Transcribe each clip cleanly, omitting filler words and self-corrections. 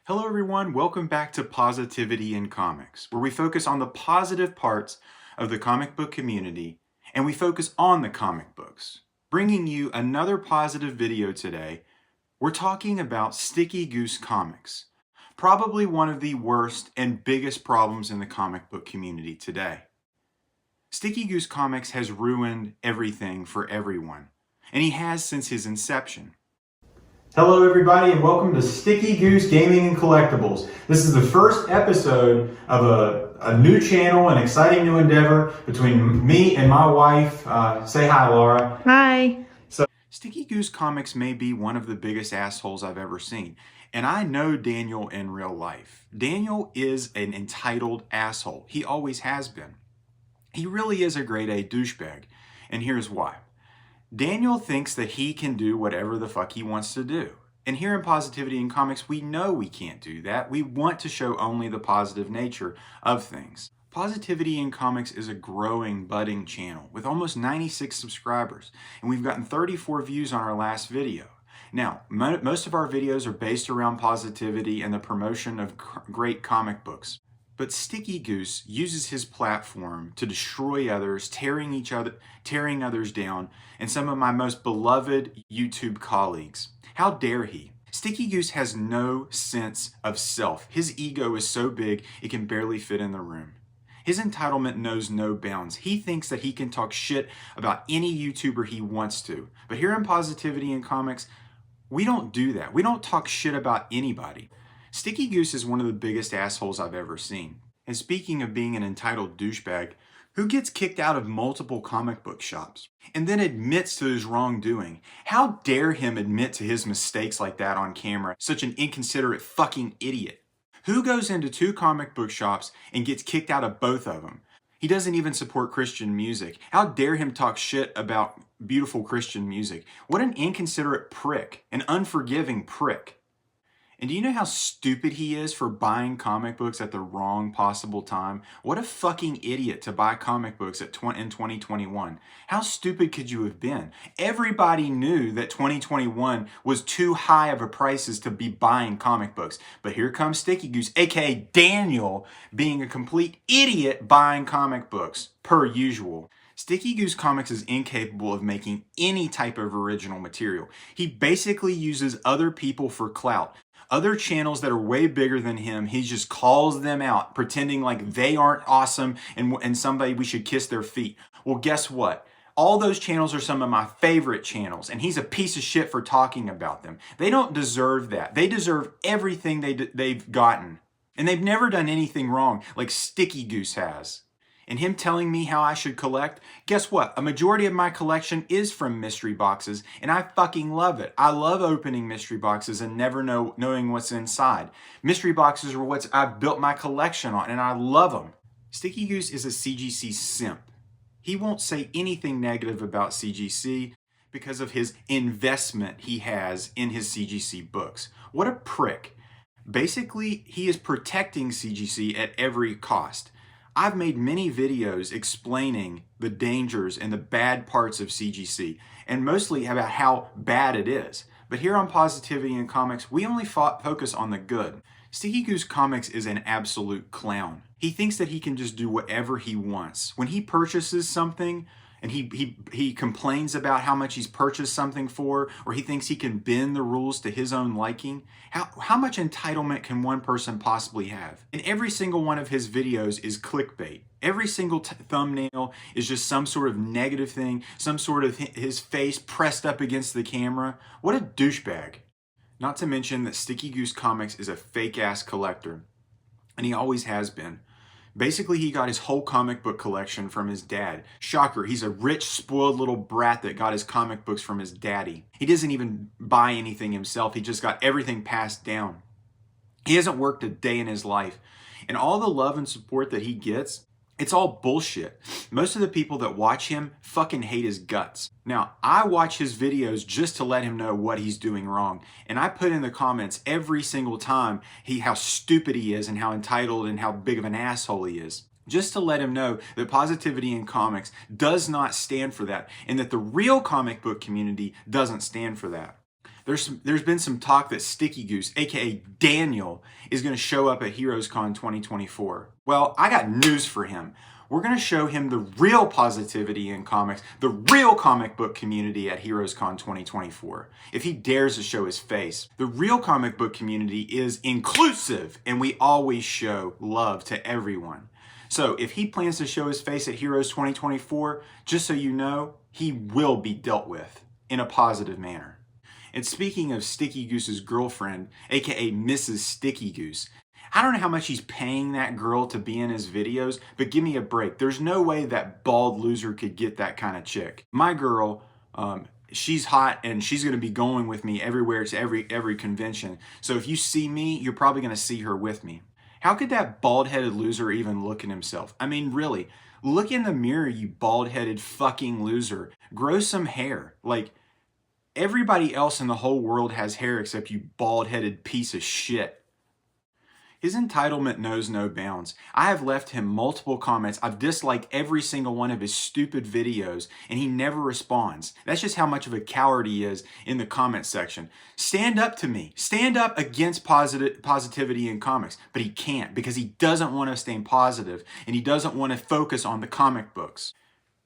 Hello everyone, welcome back to Positivity in Comics, where we focus on the positive parts of the comic book community and we focus on the comic books. Bringing you another positive video today, we're talking about Sticky Goose Comics, probably one of the worst and biggest problems in the comic book community today. Sticky Goose Comics has ruined everything for everyone, and he has since his inception. Hello everybody and welcome to Sticky Goose Gaming and Collectibles. This is the first episode of a new channel, an exciting new endeavor between me and my wife. Say hi, Laura. Hi. So, Sticky Goose Comics may be one of the biggest assholes I've ever seen. And I know Daniel in real life. Daniel is an entitled asshole. He always has been. He really is a grade A douchebag. And here's why. Daniel thinks that he can do whatever the fuck he wants to do. And here in Positivity in Comics, we know we can't do that. We want to show only the positive nature of things. Positivity in Comics is a growing, budding channel with almost 96 subscribers. And we've gotten 34 views on our last video. Now, most of our videos are based around positivity and the promotion of great comic books. But Sticky Goose uses his platform to destroy others, tearing others down, and some of my most beloved YouTube colleagues. How dare he? Sticky Goose has no sense of self. His ego is so big it can barely fit in the room. His entitlement knows no bounds. He thinks that he can talk shit about any YouTuber he wants to. But here in Positivity in Comics, we don't do that. We don't talk shit about anybody. Sticky Goose is one of the biggest assholes I've ever seen. And speaking of being an entitled douchebag, who gets kicked out of multiple comic book shops and then admits to his wrongdoing? How dare him admit to his mistakes like that on camera? Such an inconsiderate fucking idiot. Who goes into two comic book shops and gets kicked out of both of them? He doesn't even support Christian music. How dare him talk shit about beautiful Christian music? What an inconsiderate prick, an unforgiving prick. And do you know how stupid he is for buying comic books at the wrong possible time? What a fucking idiot to buy comic books in 2021. How stupid could you have been? Everybody knew that 2021 was too high of a prices to be buying comic books. But here comes Sticky Goose, aka Daniel, being a complete idiot buying comic books, per usual. Sticky Goose Comics is incapable of making any type of original material. He basically uses other people for clout. Other channels that are way bigger than him, he just calls them out, pretending like they aren't awesome and somebody we should kiss their feet. Well, guess what? All those channels are some of my favorite channels, and he's a piece of shit for talking about them. They don't deserve that. They deserve everything they've gotten. And they've never done anything wrong like Sticky Goose has. And him telling me how I should collect, guess what? A majority of my collection is from mystery boxes, and I fucking love it. I love opening mystery boxes and never knowing what's inside. Mystery boxes are what I've built my collection on, and I love them. Sticky Goose is a CGC simp. He won't say anything negative about CGC because of his investment he has in his CGC books. What a prick. Basically, he is protecting CGC at every cost. I've made many videos explaining the dangers and the bad parts of CGC, and mostly about how bad it is. But here on Positivity in Comics, we only focus on the good. Sticky Goose Comics is an absolute clown. He thinks that he can just do whatever he wants. When he purchases something, and he complains about how much he's purchased something for, or he thinks he can bend the rules to his own liking. How much entitlement can one person possibly have? And every single one of his videos is clickbait. Every single thumbnail is just some sort of negative thing, some sort of his face pressed up against the camera. What a douchebag. Not to mention that Sticky Goose Comics is a fake-ass collector, and he always has been. Basically, he got his whole comic book collection from his dad. Shocker, he's a rich, spoiled little brat that got his comic books from his daddy. He doesn't even buy anything himself. He just got everything passed down. He hasn't worked a day in his life. And all the love and support that he gets, it's all bullshit. Most of the people that watch him fucking hate his guts. Now, I watch his videos just to let him know what he's doing wrong. And I put in the comments every single time how stupid he is and how entitled and how big of an asshole he is. Just to let him know that Positivity in Comics does not stand for that, and that the real comic book community doesn't stand for that. There's been some talk that Sticky Goose, aka Daniel, is going to show up at HeroesCon 2024. Well, I got news for him. We're going to show him the real positivity in comics, the real comic book community at HeroesCon 2024. If he dares to show his face. The real comic book community is inclusive, and we always show love to everyone. So if he plans to show his face at Heroes 2024, just so you know, he will be dealt with in a positive manner. And speaking of Sticky Goose's girlfriend, aka Mrs. Sticky Goose, I don't know how much he's paying that girl to be in his videos, but give me a break. There's no way that bald loser could get that kind of chick. My girl, she's hot and she's going to be going with me everywhere to every convention. So if you see me, you're probably going to see her with me. How could that bald-headed loser even look at himself? I mean, really, look in the mirror, you bald-headed fucking loser. Grow some hair. Like, everybody else in the whole world has hair except you bald-headed piece of shit. His entitlement knows no bounds. I have left him multiple comments. I've disliked every single one of his stupid videos, and he never responds. That's just how much of a coward he is in the comment section. Stand up to me. Stand up against positivity in comics, but he can't because he doesn't want to stay positive, and he doesn't want to focus on the comic books.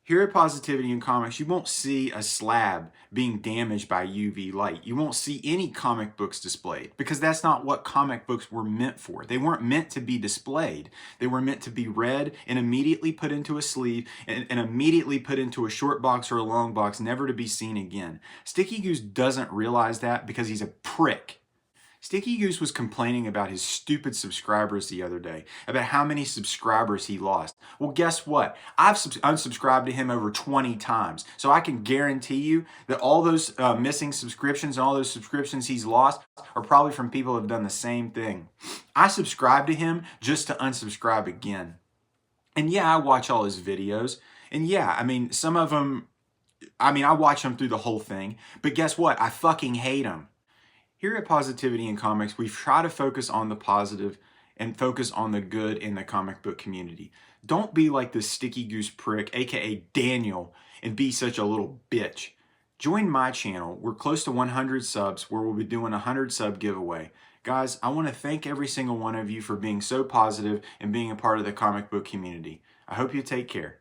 Here at Positivity in Comics, you won't see a slab being damaged by UV light. You won't see any comic books displayed because that's not what comic books were meant for. They weren't meant to be displayed. They were meant to be read and immediately put into a sleeve and immediately put into a short box or a long box, never to be seen again. Sticky Goose doesn't realize that because he's a prick. Sticky Goose was complaining about his stupid subscribers the other day, about how many subscribers he lost. Well, guess what? I've unsubscribed to him over 20 times. So I can guarantee you that all those missing subscriptions and all those subscriptions he's lost are probably from people who have done the same thing. I subscribe to him just to unsubscribe again. And yeah, I watch all his videos. And yeah, I mean, some of them, I watch them through the whole thing. But guess what? I fucking hate them. Here at Positivity in Comics, we try to focus on the positive and focus on the good in the comic book community. Don't be like this Sticky Goose prick, aka Daniel, and be such a little bitch. Join my channel. We're close to 100 subs where we'll be doing a 100 sub giveaway. Guys, I want to thank every single one of you for being so positive and being a part of the comic book community. I hope you take care.